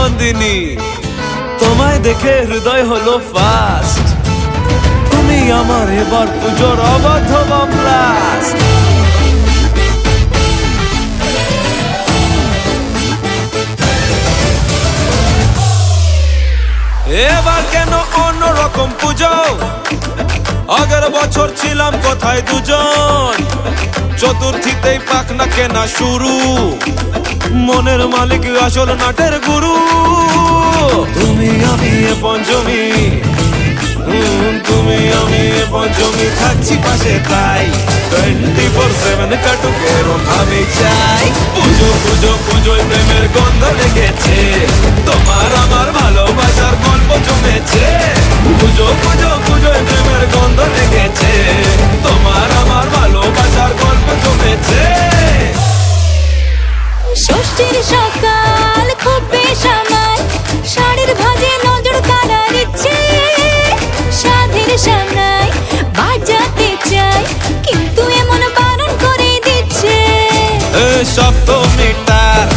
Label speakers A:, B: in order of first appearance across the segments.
A: নন্দিনী, তোমায় দেখে হৃদয় হলো ফাস্ট। তুমি আমার এবার পুজোর অবাধ ব্লাস্ট। এবার কেন অন্যরকম পুজো? আগের বছর ছিলাম কোথায় দুজন, চতুর্থীতেই পাখনা কেনা শুরু, মনের মালিক আসল নাটের গুরু। তুমি আমি এ পঞ্চমী, তুমি আমি এ পঞ্চমী, থাকছি পাশে তাই 24/7 কাটুক এরম ভাবে চাই। পুজো পুজো পুজোয় প্রেমের গন্ধ লেগেছে, তোমার আমার ভালোবাসার গল্প জমেছে। পুজো পুজো পুজোয় প্রেমের গন্ধ লেগেছে, তোমার আমার ভালোবাসার গল্প জমেছে।
B: ষষ্ঠীর সকাল খুব বেসামাল, শাড়ির ভাঁজে নজর কাড়ার ইচ্ছে, সাধের সামনায় বাজাতে চাই কিন্তু এমন বারণ করে দিচ্ছে।
A: সপ্তমীটার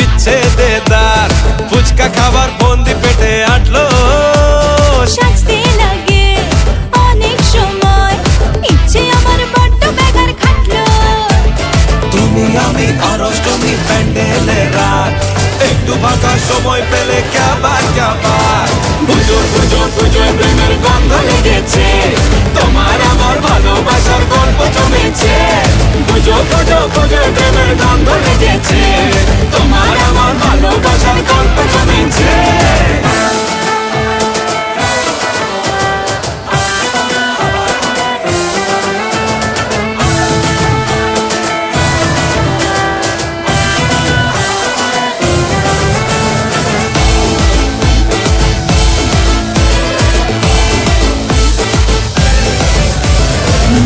A: ইচ্ছে দেদার, ফুচকা খাবার বন্দি পেটে আটলো,
B: সাজতে লাগে অনেক সময়, ইচ্ছে আমার বড্ড বেগার খাটলো।
A: তুমি আমি আর অষ্টমী প্যান্ডেলে রাত, একটু ফাঁকা সময় পেলে ক্যাবার ক্যাবার। পুজো পুজো পুজোয় প্রেমের গন্ধ লেগেছে, তোমার আমার ভালোবাসার গল্প জমেছে। পুজো পুজো পুজোয় প্রেমের গন্ধ লেগেছে, তোমার আমার ভালোবাসার গল্প জমেছে।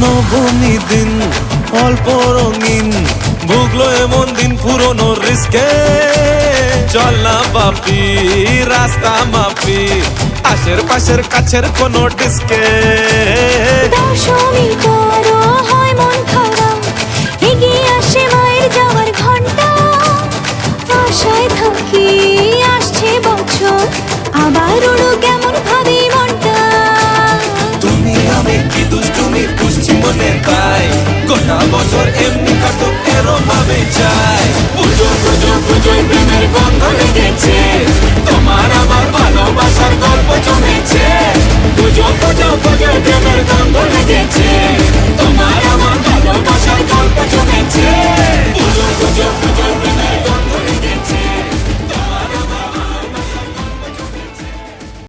A: নবমী দিন অল্প রঙিন, ভুগলো এমন দিন পুরনো রিস্কে। চল না বাপি রাস্তা মাপি, আশের পাশের কাছের কোনো ডিস্কে।
B: দশমীর পরও হয় মন খারাপ, এগিয়ে আসে মায়ের যাওয়ার ঘন্টা, আশায় থাকি আসছে বছর, আবার উড়ো কেমন ভাবি মনটা।
A: তুমি আমি কি দুষ্টুমি বুঝছি মনে তাই, গোটা বছর এমনি